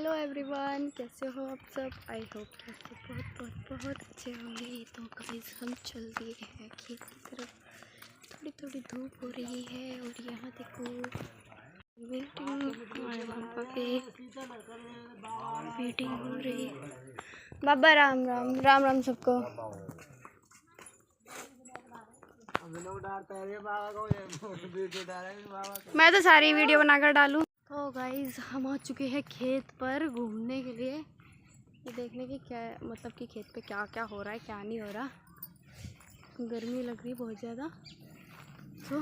Hello everyone, कैसे हो आप सब। आई होप कि आप सब बहुत बहुत बहुत अच्छे होंगे। तो गाइस हम चल दिए हैं खेत की तरफ। थोड़ी थोड़ी धूप हो रही है और यहाँ देखो वेटिंग हो रही है। बाबा राम राम राम राम सबको। मैं तो सारी वीडियो बनाकर डालूं। तो गाइज हम आ चुके हैं खेत पर घूमने के लिए, ये देखने की क्या मतलब कि खेत पे क्या क्या हो रहा है क्या नहीं हो रहा। गर्मी लग रही बहुत ज़्यादा। तो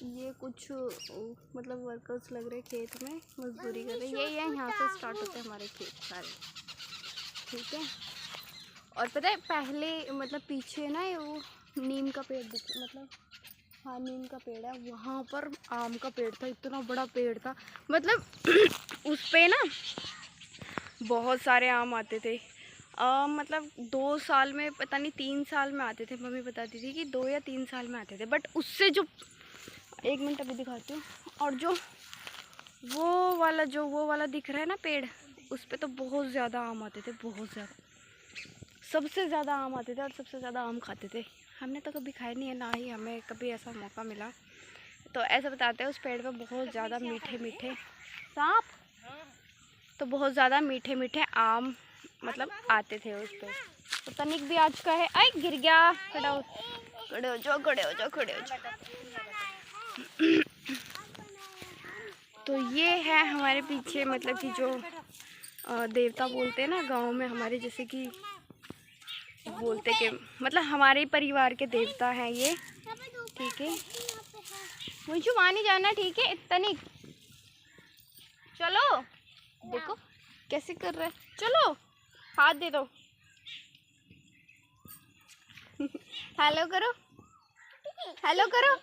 ये कुछ मतलब वर्कर्स लग रहे खेत में, मजदूरी कर रहे हैं। ये यहाँ से स्टार्ट होते हैं हमारे खेत सारे, ठीक है। और पता है पहले मतलब पीछे ना वो नीम का पेड़ मतलब हाँ नीम का पेड़ है, वहाँ पर आम का पेड़ था। इतना बड़ा पेड़ था मतलब उस पे ना बहुत सारे आम आते थे। मतलब 2 साल में पता नहीं 3 साल में आते थे। मम्मी बताती थी कि 2 या 3 साल में आते थे। बट उससे जो 1 मिनट अभी दिखाती हूँ। और जो वो वाला दिख रहा है ना पेड़, उस पे तो बहुत ज़्यादा आम आते थे, बहुत ज़्यादा। सबसे ज़्यादा आम आते थे और सबसे ज़्यादा आम खाते थे। हमने तो कभी खाए नहीं है, ना ही हमें कभी ऐसा मौका मिला। तो ऐसा बताते हैं उस पेड़ पे बहुत ज़्यादा मीठे मीठे सांप, तो बहुत ज़्यादा मीठे मीठे आम मतलब आते थे उस पे। तो तनिक भी आ चुका है। आई गिर गया। खड़े हो जाओ, खड़े हो जाओ, खड़े हो जाओ। तो ये है हमारे पीछे मतलब कि जो देवता बोलते हैं ना गांव में हमारे, जैसे कि बोलते कि मतलब हमारे परिवार के देवता हैं ये, ठीक है। मुझे वहाँ नहीं जाना, ठीक है। तनिक चलो, देखो कैसे कर रहा है। चलो हाथ दे दो। हेलो करो, हेलो करो।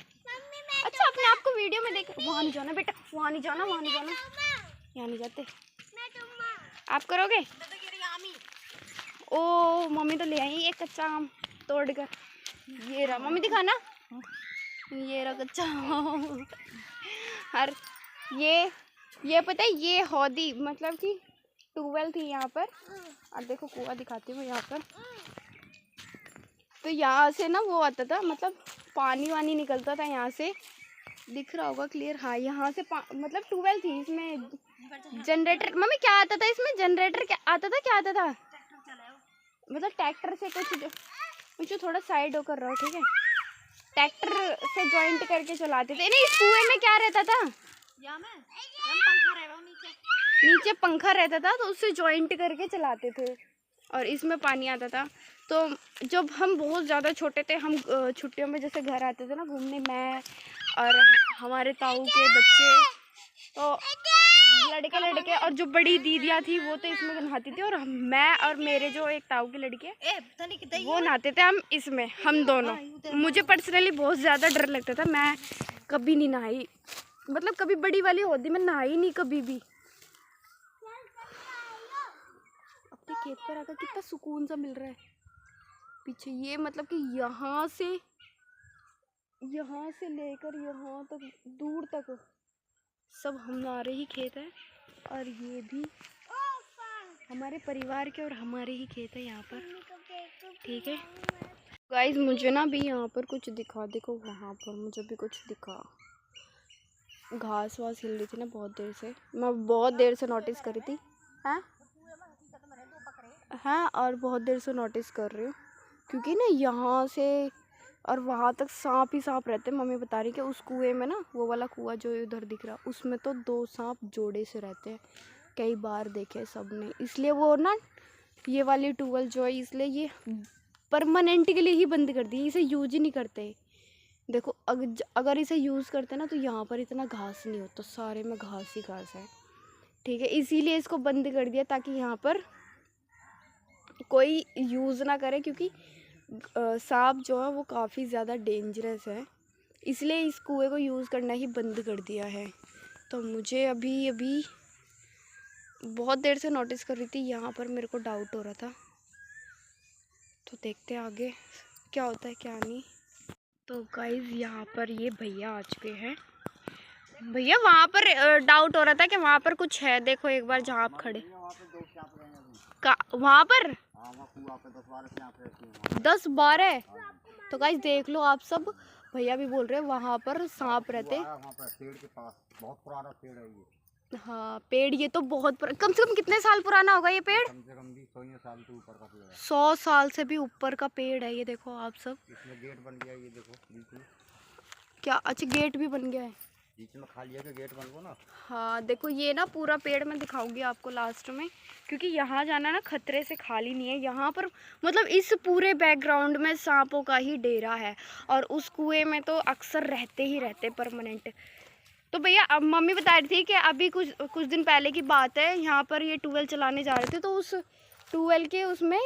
अच्छा अपने आप को वीडियो में देख। वहाँ नहीं जाना बेटा, वहाँ नहीं जाना, वहाँ नहीं जाना, यहाँ नहीं जाते। आप करोगे? ओ मम्मी तो ले आई एक कच्चा आम तोड़ कर। ये रहा, मम्मी दिखाना। ये रहा कच्चा आम। और ये पता है ये हौदी मतलब कि ट्यूबवेल थी यहाँ पर। अब देखो कुआं दिखाती हूँ यहाँ पर। तो यहाँ से ना वो आता था, मतलब पानी वानी निकलता था यहाँ से। दिख रहा होगा क्लियर। हाँ यहाँ से मतलब ट्यूबवेल थी। इसमें जनरेटर, मम्मी क्या आता था इसमें? जनरेटर क्या आता था, क्या आता था? मतलब ट्रैक्टर से कुछ थोड़ा साइड होकर रहो, ठीक है। ट्रैक्टर से जॉइंट करके चलाते थे। नहीं इस कुएं में क्या रहता था, नीचे पंखा रहता था, तो उससे जॉइंट करके चलाते थे और इसमें पानी आता था। तो जब हम बहुत ज़्यादा छोटे थे, हम छुट्टियों में जैसे घर आते थे ना घूमने, मैं और हमारे ताऊ के बच्चे, तो लड़के और जो बड़ी दीदियाँ थी वो तो इसमें नहाती थी, और मैं और मेरे जो एक ताऊ के लड़के वो नहाते थे हम इसमें, हम दोनों। मुझे पर्सनली बहुत ज़्यादा डर लगता था, मैं कभी नहीं नहाई, मतलब कभी बड़ी वाली हौदी में नहाई नहीं कभी भी। अपने खेत पर आकर कितना सुकून सा मिल रहा है। पीछे ये मतलब कि यहाँ से लेकर यहाँ तक दूर तक सब हमारे ही खेत है, और ये भी हमारे परिवार के और हमारे ही खेत है यहाँ पर, ठीक है। गाइस मुझे ना भी यहाँ पर कुछ दिखा, देखो वहाँ पर मुझे भी कुछ दिखा। घास वास हिल रही थी ना बहुत देर से, मैं बहुत देर से नोटिस करी थी। हाँ और बहुत देर से नोटिस कर रही हूँ, क्योंकि ना यहाँ से और वहाँ तक सांप ही सांप रहते हैं। मम्मी बता रही कि उस कुएं में ना, वो वाला कुआं जो उधर दिख रहा, उसमें तो 2 सांप जोड़े से रहते हैं। कई बार देखे सबने, इसलिए वो ना ये वाली ट्यूबवेल जो है, इसलिए ये परमानेंट के लिए ही बंद कर दी, इसे यूज ही नहीं करते। देखो अगर इसे यूज़ करते ना तो यहाँ पर इतना घास नहीं होता, सारे में घास ही घास है, ठीक है। इसीलिए इसको बंद कर दिया ताकि यहाँ पर कोई यूज़ ना करे, क्योंकि सांप जो है वो काफ़ी ज़्यादा डेंजरस है, इसलिए इस कुएं को यूज़ करना ही बंद कर दिया है। तो मुझे अभी बहुत देर से नोटिस कर रही थी, यहाँ पर मेरे को डाउट हो रहा था। तो देखते हैं आगे क्या होता है क्या नहीं। तो गाइस यहाँ पर ये भैया आ चुके हैं, भैया वहाँ पर डाउट हो रहा था कि वहाँ पर कुछ है, देखो एक बार जहाँ आप खड़े वहाँ पर 10-12। तो गाइस देख लो आप सब, भैया भी बोल रहे हैं वहाँ पर सांप रहते। पेड़ के पास बहुत पुराना पेड़ है ये। हाँ पेड़, ये तो बहुत कम से कम कितने साल पुराना होगा ये पेड़? कम से कम भी 100 साल से ऊपर का पेड़ है। 100 साल से भी ऊपर का पेड़ है ये, देखो आप सब। इसमें गेट बन गया, ये देखो बीच में। क्या? अच्छा गेट भी बन गया है बीच में खाली है, गेट बन गया ना। हाँ देखो ये ना पूरा पेड़ मैं दिखाऊंगी आपको लास्ट में, क्योंकि यहाँ जाना ना खतरे से खाली नहीं है। यहाँ पर मतलब इस पूरे बैकग्राउंड में सांपों का ही डेरा है, और उस कुएं में तो अक्सर रहते ही रहते परमानेंट। तो भैया अब मम्मी बता रही थी कि अभी कुछ दिन पहले की बात है, यहाँ पर ये ट्यूबवेल चलाने जा रहे थे, तो उस ट्यूबवेल के उसमें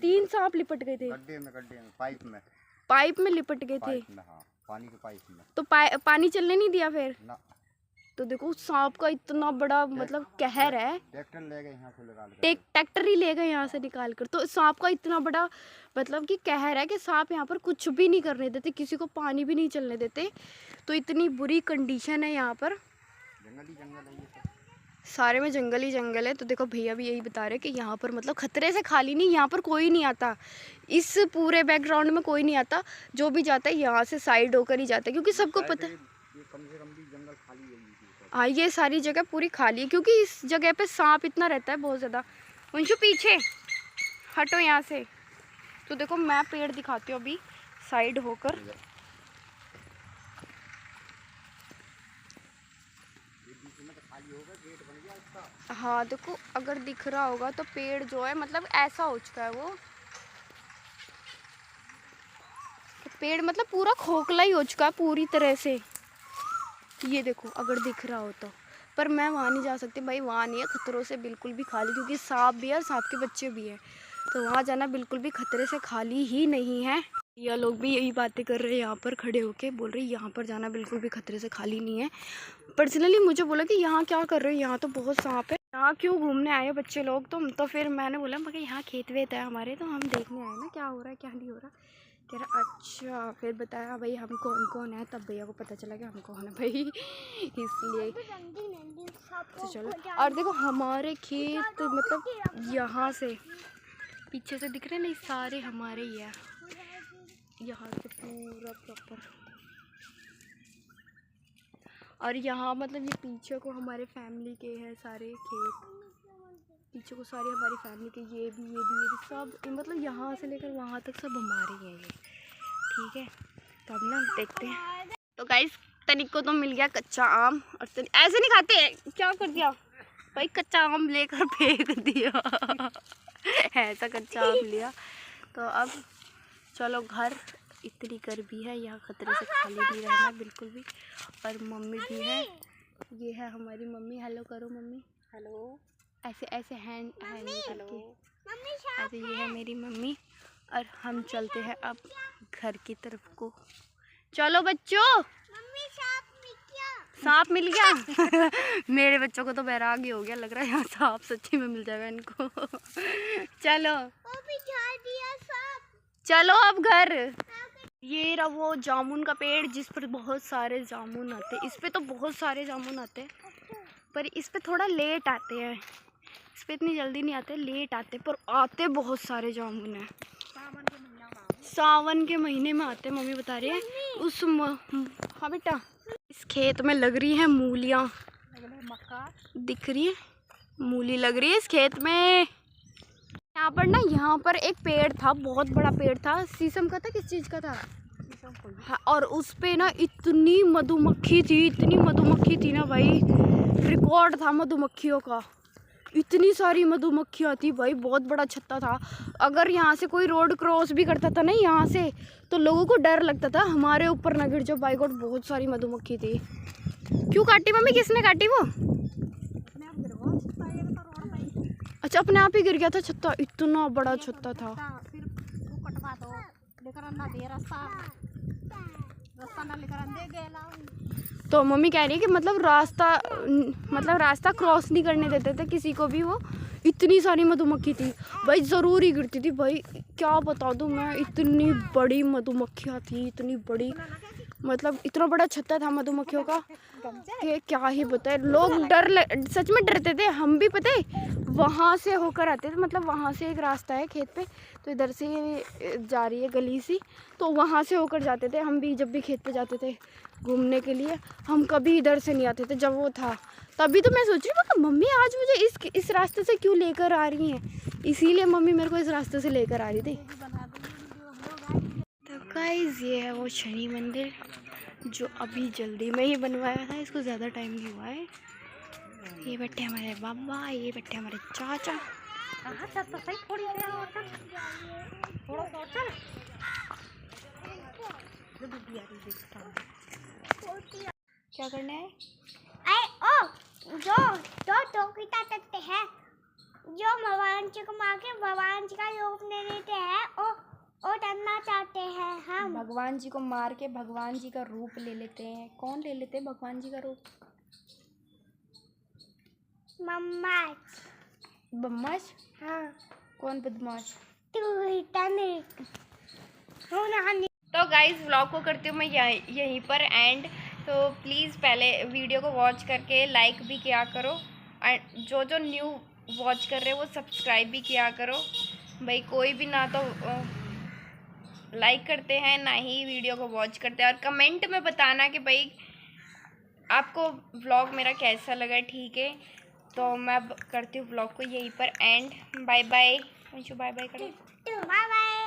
3 सांप लिपट गए थे। गड्ढे में पाइप में लिपट गए थे। हाँ, पानी के पाइप में। तो पानी चलने नहीं दिया फिर ना। तो देखो सांप का इतना बड़ा मतलब कहर है। ट्रैक्टर ले गए यहाँ से निकाल कर। ट्रैक्टर ही ले गए यहाँ से निकाल कर। तो सांप का इतना बड़ा मतलब कि कहर है कि सांप यहाँ पर कुछ भी नहीं करने देते, किसी को पानी भी नहीं चलने देते। तो इतनी बुरी कंडीशन है यहाँ पर, जंगल ही जंगल है ये, सारे में जंगल ही जंगल है। तो देखो भैया भी यही बता रहे कि यहाँ पर मतलब खतरे से खाली नहीं, यहाँ पर कोई नहीं आता, इस पूरे बैकग्राउंड में कोई नहीं आता। जो भी जाता है यहाँ से साइड होकर ही जाता है, क्योंकि सबको पता है कम से कम भी जंगल खाली है। हाँ ये सारी जगह पूरी खाली है, क्योंकि इस जगह पे सांप इतना रहता है बहुत ज़्यादा। वंशु पीछे हटो यहाँ से। तो देखो मैं पेड़ दिखाती हूँ अभी साइड होकर। हाँ देखो अगर दिख रहा होगा तो पेड़ जो है मतलब ऐसा हो चुका है वो, तो पेड़ मतलब पूरा खोखला ही हो चुका है पूरी तरह से। ये देखो अगर दिख रहा हो तो, पर मैं वहाँ नहीं जा सकती भाई, वहाँ नहीं है खतरों से बिल्कुल भी खाली, क्योंकि सांप भी है और सांप के बच्चे भी हैं। तो वहाँ जाना बिल्कुल भी खतरे से खाली ही नहीं है। ये लोग भी यही बातें कर रहे हैं यहाँ पर खड़े होके, बोल रहे हैं यहाँ पर जाना बिल्कुल भी खतरे से खाली नहीं है। पर्सनली मुझे बोला कि यहाँ क्या कर रहे हो, यहाँ तो बहुत सांप है, यहाँ क्यों घूमने आए हो बच्चे लोग तुम? तो फिर मैंने बोला मगर यहाँ खेत वेत है हमारे, तो हम देखने आए ना क्या हो रहा है क्या नहीं हो रहा। कह रहा अच्छा। फिर बताया भाई हम कौन कौन है, तब भैया को पता चला कि हम कौन है भाई, इसलिए। तो चलो, और देखो हमारे खेत मतलब यहाँ से पीछे से दिख रहे हैं नहीं, सारे हमारे ही है, यहाँ से पूरा प्रॉपर। और यहाँ मतलब ये पीछे को हमारे फैमिली के हैं सारे खेत, पीछे को सारी हमारी फैमिली के, ये भी सब मतलब यहाँ से लेकर वहाँ तक सब हमारे ही हैं ये, ठीक है। तो अब ना देखते हैं। तो गाइस तनिक को तो मिल गया कच्चा आम, और ऐसे नहीं खाते, क्या कर दिया भाई, कच्चा आम लेकर फेंक दिया ऐसा कच्चा आम लिया। तो अब चलो घर, इतनी गर्मी है यहाँ, खतरे से खाली नहीं रहना बिल्कुल भी। और मम्मी भी है, ये है हमारी मम्मी, हेलो करो मम्मी, हेलो, ऐसे ऐसे हैंड करके ऐसे, ये है मेरी मम्मी। और हम चलते हैं अब घर की तरफ को। चलो बच्चों, सांप मिल गया मेरे बच्चों को तो बैराग ही हो गया, लग रहा है यहाँ सांप सच्ची में मिल जाएगा इनको चलो चलो अब घर। ये रहा वो जामुन का पेड़ जिस पर बहुत सारे जामुन आते हैं, इस पे तो बहुत सारे जामुन आते हैं, पर इस पे थोड़ा लेट आते हैं, इस पे इतनी जल्दी नहीं आते, लेट आते, पर आते बहुत सारे जामुन हैं। सावन के महीने में आते हैं, मम्मी बता रही है उस हाँ बेटा, इस खेत में लग रही है मूलियाँ, दिख रही है मूली लग रही है इस खेत में। यहाँ पर ना, यहाँ पर एक पेड़ था, बहुत बड़ा पेड़ था, शीशम का था, किस चीज़ का था हाँ, और उस पे ना इतनी मधुमक्खी थी, इतनी मधुमक्खी थी ना भाई, रिकॉर्ड था मधुमक्खियों का, इतनी सारी मधुमक्खियाँ थी भाई, बहुत बड़ा छत्ता था। अगर यहाँ से कोई रोड क्रॉस भी करता था ना यहाँ से, तो लोगों को डर लगता था हमारे ऊपर ना गिर जाओ, बाई गॉड बहुत सारी मधुमक्खी थी। क्यों काटी मम्मी, किसने काटी वो? अच्छा अपने आप ही गिर गया था छत्ता, इतना बड़ा छत्ता था। तो मम्मी कह रही है कि मतलब रास्ता क्रॉस नहीं करने देते थे किसी को भी, वो इतनी सारी मधुमक्खी थी भाई, ज़रूर ही गिरती थी भाई, क्या बता दूँ मैं, इतनी बड़ी मधुमक्खियाँ थी, इतनी बड़ी मतलब इतना बड़ा छत्ता था मधुमक्खियों का कि क्या ही बताए। लोग सच में डरते थे। हम भी पता है वहाँ से होकर आते थे, मतलब वहाँ से एक रास्ता है खेत पे, तो इधर से जा रही है गली सी, तो वहाँ से होकर जाते थे हम भी। जब भी खेत पे जाते थे घूमने के लिए, हम कभी इधर से नहीं आते थे जब वो था। तभी तो मैं सोच रही हूँ मम्मी आज मुझे इस रास्ते से क्यों लेकर आ रही हैं, इसीलिए मम्मी मेरे को इस रास्ते से लेकर आ रही थी। तो गाइस ये है वो शनि मंदिर जो अभी जल्दी में ही बनवाया था, इसको ज़्यादा टाइम नहीं हुआ है। ये बैठे हमारे बाबा, ये बैठे हमारे चाचा। क्या करना है? जो पिता करते हैं, जो भगवान जी को मार के भगवान जी का रूप ले लेते हैं और डरना चाहते हैं। हम भगवान जी को मार के भगवान जी का रूप ले लेते हैं। कौन ले लेते हैं भगवान जी का रूप? बदमाश। हाँ। कौन बदमाश? तो गाइस व्लॉग को करती हूँ मैं यहीं पर एंड। तो प्लीज़ पहले वीडियो को वॉच करके लाइक भी किया करो, एंड जो न्यू वॉच कर रहे हो वो सब्सक्राइब भी किया करो भाई। कोई भी ना तो लाइक करते हैं ना ही वीडियो को वॉच करते हैं। और कमेंट में बताना कि भाई आपको व्लॉग मेरा कैसा लगा, ठीक है। तो मैं अब करती हूँ व्लॉग को यहीं पर end. Bye bye. Bye bye करो। Bye bye.